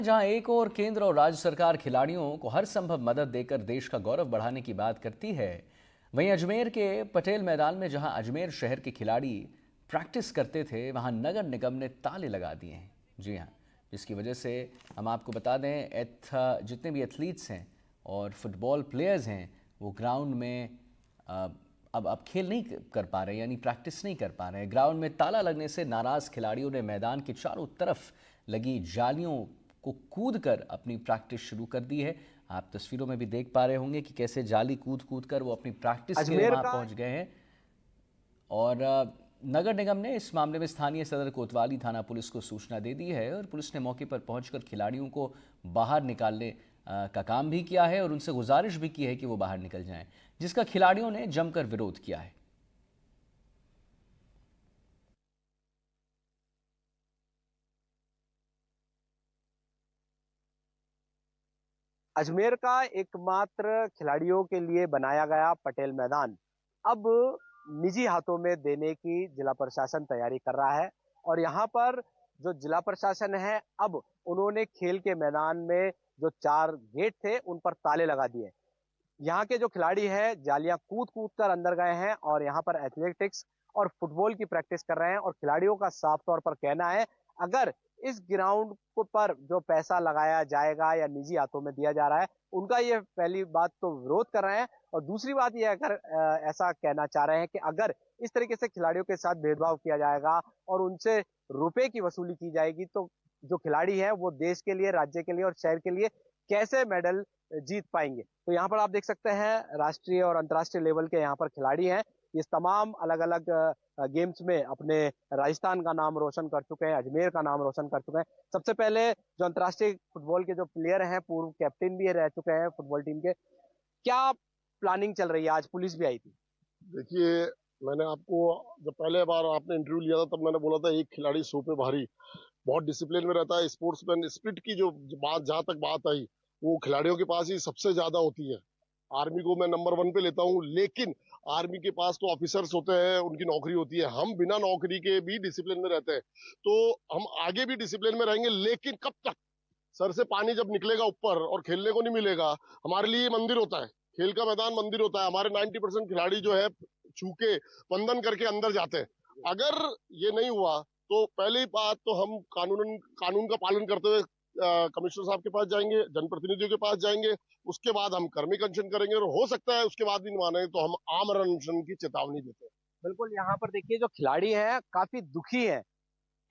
जहां एक और केंद्र और राज्य सरकार खिलाड़ियों को हर संभव मदद देकर देश का गौरव बढ़ाने की बात करती है, वहीं अजमेर के पटेल मैदान में जहां अजमेर शहर के खिलाड़ी प्रैक्टिस करते थे, वहां नगर निगम ने ताले लगा दिए हैं। जी हां, जिसकी वजह से हम आपको बता दें, जितने भी एथलीट्स हैं और फुटबॉल प्लेयर्स हैं, वो ग्राउंड में अ, अब खेल नहीं कर पा रहे, यानी प्रैक्टिस नहीं कर पा रहे हैं। ग्राउंड में ताला लगने से नाराज खिलाड़ियों ने मैदान के चारों तरफ लगी जालियों को कूद कर अपनी प्रैक्टिस शुरू कर दी है। आप तस्वीरों में भी देख पा रहे होंगे कि कैसे जाली कूद कूद कर वो अपनी प्रैक्टिस के लिए अजमेर वहां का पहुंच गए हैं। और नगर निगम ने इस मामले में स्थानीय सदर कोतवाली थाना पुलिस को सूचना दे दी है और पुलिस ने मौके पर पहुंचकर खिलाड़ियों को बाहर निकालने का काम भी किया है और उनसे गुजारिश भी की है कि वो बाहर निकल जाएं, जिसका खिलाड़ियों ने जमकर विरोध किया है। अजमेर का एकमात्र खिलाड़ियों के लिए बनाया गया पटेल मैदान अब निजी हाथों में देने की जिला प्रशासन तैयारी कर रहा है। और यहाँ पर जो जिला प्रशासन है, अब उन्होंने खेल के मैदान में जो 4 गेट थे उन पर ताले लगा दिए। यहाँ के जो खिलाड़ी हैं जालियां कूद कूद कर अंदर गए हैं और यहाँ पर एथलेटिक्स और फुटबॉल की प्रैक्टिस कर रहे हैं। और खिलाड़ियों का साफ तौर पर कहना है, अगर इस ग्राउंड पर जो पैसा लगाया जाएगा या निजी हाथों में दिया जा रहा है, उनका ये पहली बात तो विरोध कर रहे हैं। और दूसरी बात ये अगर ऐसा कहना चाह रहे हैं कि अगर इस तरीके से खिलाड़ियों के साथ भेदभाव किया जाएगा और उनसे रुपए की वसूली की जाएगी, तो जो खिलाड़ी है वो देश के लिए, राज्य के लिए और शहर के लिए कैसे मेडल जीत पाएंगे। तो यहाँ पर आप देख सकते हैं राष्ट्रीय और अंतर्राष्ट्रीय लेवल के यहाँ पर खिलाड़ी हैं। ये तमाम अलग अलग गेम्स में अपने राजस्थान का नाम रोशन कर चुके हैं, अजमेर का नाम रोशन कर चुके हैं। सबसे पहले जो अंतर्राष्ट्रीय फुटबॉल के जो प्लेयर हैं, पूर्व कैप्टन भी रह चुके हैं फुटबॉल टीम के। क्या प्लानिंग चल रही है? आज पुलिस भी आई थी। देखिए, मैंने आपको जब पहले बार आपने इंटरव्यू लिया था तब मैंने बोला था एक खिलाड़ी 100 पे भारी, बहुत डिसिप्लिन में रहता है। स्पोर्ट्समैन स्पिरिट की जो बात, जहां तक बात आई, वो खिलाड़ियों के पास ही सबसे ज्यादा होती है। आर्मी को मैं नंबर 1 पे लेता हूँ, लेकिन आर्मी के पास तो ऑफिसर्स होते हैं, उनकी नौकरी होती है। हम बिना नौकरी के भी डिसिप्लिन में रहते हैं, तो हम आगे भी डिसिप्लिन में रहेंगे। लेकिन कब तक? सर से पानी जब निकलेगा ऊपर और खेलने को नहीं मिलेगा। हमारे लिए मंदिर होता है, खेल का मैदान मंदिर होता है। हमारे 90% खिलाड़ी जो है छू के वंदन करके अंदर जाते हैं। अगर ये नहीं हुआ तो पहली बात तो हम कानून का पालन करते हुए कमिश्नर साहब के पास जाएंगे, जनप्रतिनिधियों के पास जाएंगे। उसके बाद हम कर्मिक अनशन करेंगे और हो सकता है उसके बाद भी नहीं माने तो हम आमरण अनशन की चेतावनी देते हैं। बिल्कुल, यहाँ पर देखिए जो खिलाड़ी हैं काफी दुखी हैं।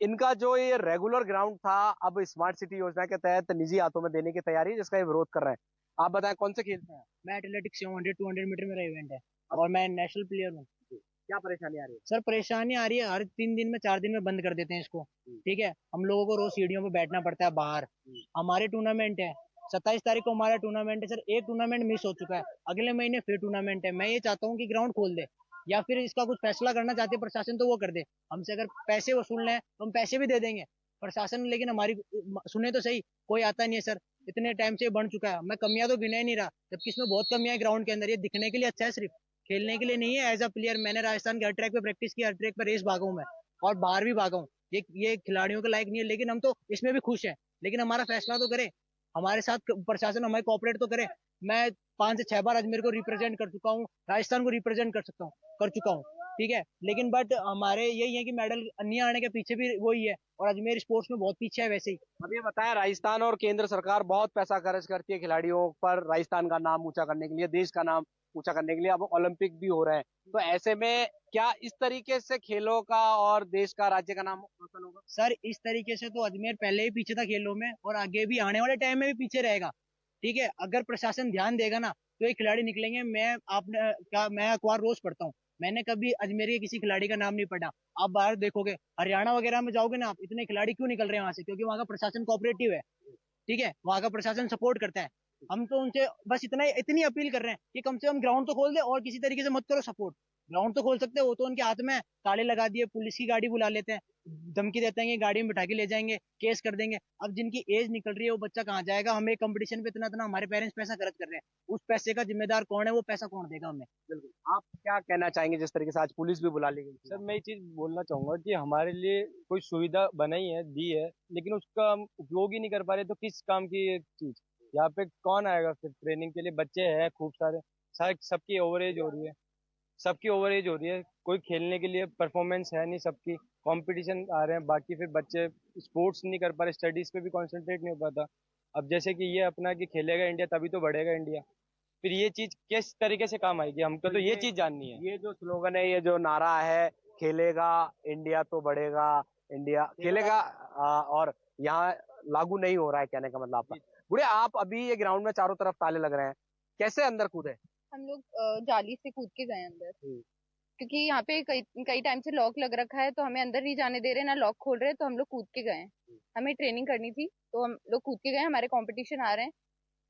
इनका जो ये रेगुलर ग्राउंड था, अब स्मार्ट सिटी योजना के तहत निजी हाथों में देने की तैयारी है, जिसका ये विरोध कर रहे हैं। आप बताएं कौन से खेलते हैं? मैं एथलेटिक्स से हूँ, 100-200 मीटर मेरा इवेंट है और मैं नेशनल प्लेयर हूँ। क्या परेशानी आ रही है? सर परेशानी आ रही है, हर 3 दिन में 4 दिन में बंद कर देते हैं इसको। ठीक है, हम लोगों को रोज सीढ़ियों पे बैठना पड़ता है बाहर। हमारे टूर्नामेंट है, 27 तारीख को हमारा टूर्नामेंट है सर। एक टूर्नामेंट मिस हो चुका है, अगले महीने फिर टूर्नामेंट है। मैं ये चाहता हूँ कि ग्राउंड खोल दे या फिर इसका कुछ फैसला करना चाहते हैं प्रशासन तो वो कर दे। हमसे अगर पैसे वसूलने हैं तो हम पैसे भी दे देंगे प्रशासन, लेकिन हमारी सुने तो सही। कोई आता नहीं है सर, इतने टाइम से बढ़ चुका है। मैं कमियां तो गिना ही नहीं रहा, जबकि इसमें बहुत कमियां है ग्राउंड के अंदर। ये दिखने के लिए अच्छा है, सिर्फ खेलने के लिए नहीं है। एज अ प्लेयर मैंने राजस्थान के हर ट्रैक पे प्रैक्टिस की, हर ट्रैक पे रेस भागा हूं मैं और बाहर भी भागा हूँ। ये खिलाड़ियों के लायक नहीं है, लेकिन हम तो इसमें भी खुश हैं। लेकिन हमारा फैसला तो करे, हमारे साथ प्रशासन हमारे कोऑपरेट तो करे। मैं 5 से 6 बार अजमेर को रिप्रेजेंट कर चुका हूँ, राजस्थान को रिप्रेजेंट कर चुका हूँ। ठीक है, लेकिन बट हमारे यही है कि मेडल नहीं आने के पीछे भी वही है, और अजमेर स्पोर्ट्स में बहुत पीछे है वैसे ही। अब ये बताया, राजस्थान और केंद्र सरकार बहुत पैसा खर्च करती है खिलाड़ियों पर, राजस्थान का नाम ऊंचा करने के लिए, देश का नाम ऊंचा करने के लिए। अब ओलंपिक भी हो रहे हैं, तो ऐसे में क्या इस तरीके से खेलों का और देश का, राज्य का नाम रोशन होगा? सर इस तरीके से तो अजमेर पहले ही पीछे था खेलों में, और आगे भी आने वाले टाइम में भी पीछे रहेगा। ठीक है, अगर प्रशासन ध्यान देगा ना तो ये खिलाड़ी निकलेंगे। मैं अखबार रोज पढ़ता हूँ, मैंने कभी अजमेर के किसी खिलाड़ी का नाम नहीं पढ़ा। आप बाहर देखोगे, हरियाणा वगैरह में जाओगे ना आप, इतने खिलाड़ी क्यों निकल रहे हैं वहां से? क्योंकि वहां का प्रशासन कोऑपरेटिव है। ठीक है, वहां का प्रशासन सपोर्ट करता है। हम तो उनसे बस इतनी अपील कर रहे हैं कि कम से कम ग्राउंड तो खोल दे और किसी तरीके से मत करो सपोर्ट। ग्राउंड तो खोल सकते हैं, वो तो उनके हाथ में है। ताले लगा दिए, पुलिस की गाड़ी बुला लेते हैं, धमकी देते हैं कि गाड़ी में बिठा के ले जाएंगे, केस कर देंगे। अब जिनकी एज निकल रही है वो बच्चा कहाँ जाएगा? हमें कंपटीशन पे इतना इतना हमारे पेरेंट्स पैसा खर्च कर रहे हैं, उस पैसे का जिम्मेदार कौन है? वो पैसा कौन देगा हमें? बिल्कुल। आप क्या कहना चाहेंगे जिस तरीके से आज पुलिस भी बुला ली गई सर मैं ये चीज़ बोलना चाहूँगा कि हमारे लिए कोई सुविधा बनाई है, दी है, लेकिन उसका हम उपयोग ही नहीं कर पा रहे, तो किस काम की ये चीज़? यहाँ पे कौन आएगा फिर ट्रेनिंग के लिए? बच्चे हैं खूब सारे, सारे सबकी ओवर एज हो रही है, सबकी ओवर एज हो रही है, कोई खेलने के लिए परफॉर्मेंस है नहीं, सबकी कंपटीशन आ रहे हैं, बाकी फिर बच्चे स्पोर्ट्स नहीं कर पा रहे, स्टडीज पे भी कंसंट्रेट नहीं हो पाता। अब जैसे कि ये अपना कि खेलेगा इंडिया तभी तो बढ़ेगा इंडिया, फिर ये चीज़ किस तरीके से काम आएगी? हमको तो ये चीज़ जाननी है। ये जो स्लोगन है, ये जो नारा है, खेलेगा इंडिया तो बढ़ेगा, इंडिया खेलेगा, और यहाँ लागू नहीं हो रहा है, कहने का मतलब आपका। बुढ़िया, आप अभी ये ग्राउंड में चारों तरफ ताले लग रहे हैं, कैसे अंदर कूदे? हम लोग जाली से कूद के गए अंदर, हम्म। क्योंकि यहाँ पे कई कई टाइम से लॉक लग रखा है, तो हमें अंदर नहीं जाने दे रहे, ना लॉक खोल रहे, तो हम लोग कूद के गए। हमें ट्रेनिंग करनी थी, तो हम लोग कूद के गए। हमारे कंपटीशन आ रहे हैं,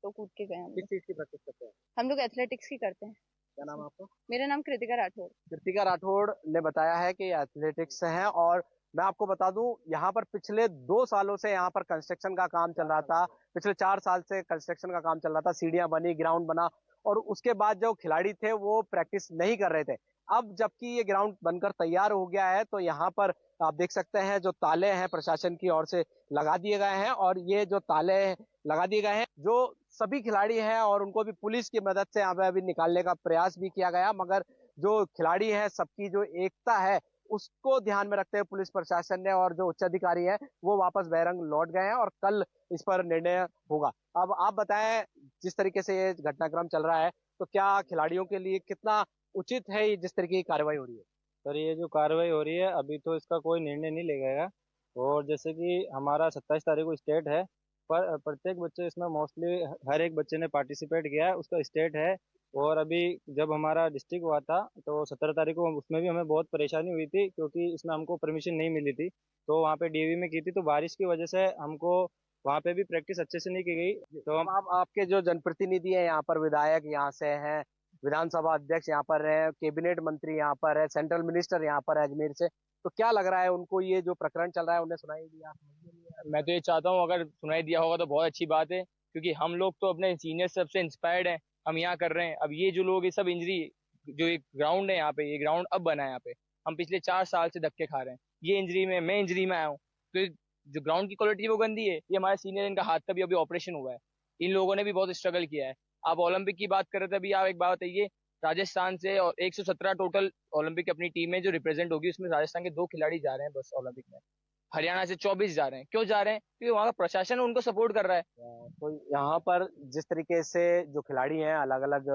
तो कूद के गए हम किस लोग। चीज की प्रैक्टिस करते हैं? हम लोग एथलेटिक्स की करते हैं। क्या नाम है आपका? मेरा नाम कृतिका राठौर। कृतिका राठौड़ ने बताया है कि एथलेटिक्स है, और मैं आपको बता दूं, यहाँ पर पिछले 2 सालों से यहाँ पर कंस्ट्रक्शन का काम चल रहा था। पिछले 4 साल से कंस्ट्रक्शन का काम चल रहा था, सीढ़ियां बनी, ग्राउंड बना, और उसके बाद जो खिलाड़ी थे वो प्रैक्टिस नहीं कर रहे थे। अब जबकि ये ग्राउंड बनकर तैयार हो गया है, तो यहाँ पर आप देख सकते हैं जो ताले हैं प्रशासन की ओर से लगा दिए गए हैं, और ये जो ताले लगा दिए गए हैं, जो सभी खिलाड़ी हैं, और उनको भी पुलिस की मदद से यहाँ पे अभी निकालने का प्रयास भी किया गया, मगर जो खिलाड़ी है, सबकी जो एकता है उसको ध्यान में रखते हुए पुलिस प्रशासन ने और जो उच्च अधिकारी है वो वापस बैरंग लौट गए हैं, और कल इस पर निर्णय होगा। अब आप बताएं, जिस तरीके से ये घटनाक्रम चल रहा है, तो क्या खिलाड़ियों के लिए कितना उचित है ये जिस तरीके की कार्रवाई हो रही है? सर ये जो कार्रवाई हो रही है अभी तो इसका कोई निर्णय नहीं लिया गया, और जैसे कि हमारा 27 तारीख को स्टेट है, पर प्रत्येक बच्चे इसमें मोस्टली हर एक बच्चे ने पार्टिसिपेट किया है, उसका स्टेट है। और अभी जब हमारा डिस्ट्रिक्ट हुआ था तो 17 तारीख को उसमें भी हमें बहुत परेशानी हुई थी, क्योंकि इसमें हमको परमिशन नहीं मिली थी, तो वहाँ पे डीवी में की थी, तो बारिश की वजह से हमको वहाँ पे भी प्रैक्टिस अच्छे से नहीं की गई। तो अब आप, आपके जो जनप्रतिनिधि है यहाँ पर, विधायक यहाँ से हैं, विधानसभा अध्यक्ष यहाँ पर है, कैबिनेट मंत्री यहाँ पर है, सेंट्रल मिनिस्टर यहाँ पर है अजमेर से, तो क्या लग रहा है उनको ये जो प्रकरण चल रहा है उन्हें सुनाई दिया? मैं तो ये चाहता हूँ अगर सुनाई दिया होगा तो बहुत अच्छी बात है, क्योंकि हम लोग तो अपने सीनियर सबसे इंस्पायर्ड हैं, हम यहाँ कर रहे हैं। अब ये जो लोग ये सब इंजरी, जो एक ग्राउंड है यहाँ पे, ये ग्राउंड अब बना है यहाँ पे, हम पिछले 4 साल से धक्के खा रहे हैं, ये इंजरी में मैं इंजरी में आया हूँ, तो जो ग्राउंड की क्वालिटी वो गंदी है। ये हमारे सीनियर, इनका हाथ का भी अभी ऑपरेशन हुआ है, इन लोगों ने भी बहुत स्ट्रगल किया है। आप ओलंपिक की बात कर रहे थे अभी, आप एक बात बताइए, राजस्थान से और 117 टोटल ओलंपिक की अपनी टीम में जो रिप्रेजेंट होगी, उसमें राजस्थान के 2 खिलाड़ी जा रहे हैं बस ओलंपिक में, हरियाणा से 24 जा रहे हैं। क्यों जा रहे हैं? क्योंकि वहाँ का प्रशासन उनको सपोर्ट कर रहा है। तो यहाँ पर जिस तरीके से जो खिलाड़ी हैं, अलग अलग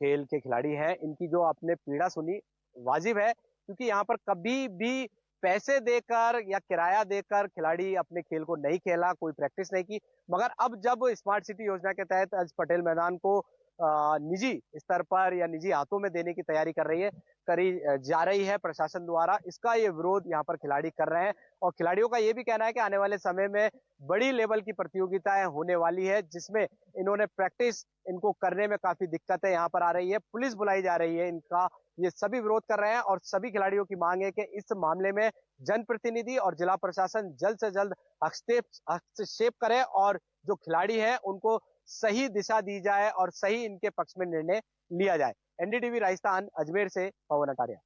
खेल के खिलाड़ी हैं, इनकी जो आपने पीड़ा सुनी, वाजिब है, क्योंकि यहाँ पर कभी भी पैसे देकर या किराया देकर खिलाड़ी अपने खेल को नहीं खेला, कोई प्रैक्टिस नहीं की, मगर अब जब स्मार्ट सिटी योजना के तहत आज पटेल मैदान को निजी स्तर पर या निजी हाथों में देने की तैयारी करी जा रही है प्रशासन द्वारा, इसका ये विरोध यहाँ पर खिलाड़ी कर रहे हैं, और खिलाड़ियों का ये भी कहना है कि आने वाले समय में बड़ी लेवल की प्रतियोगिताएं होने वाली है, जिसमें इन्होंने प्रैक्टिस इनको करने में काफी दिक्कतें यहाँ पर आ रही है, पुलिस बुलाई जा रही है, इनका ये सभी विरोध कर रहे हैं, और सभी खिलाड़ियों की मांग है कि इस मामले में जनप्रतिनिधि और जिला प्रशासन जल्द से जल्द हस्तक्षेप करे, और जो खिलाड़ी हैं उनको सही दिशा दी जाए और सही इनके पक्ष में निर्णय लिया जाए। एनडीटीवी राजस्थान, अजमेर से पवन अटारिया।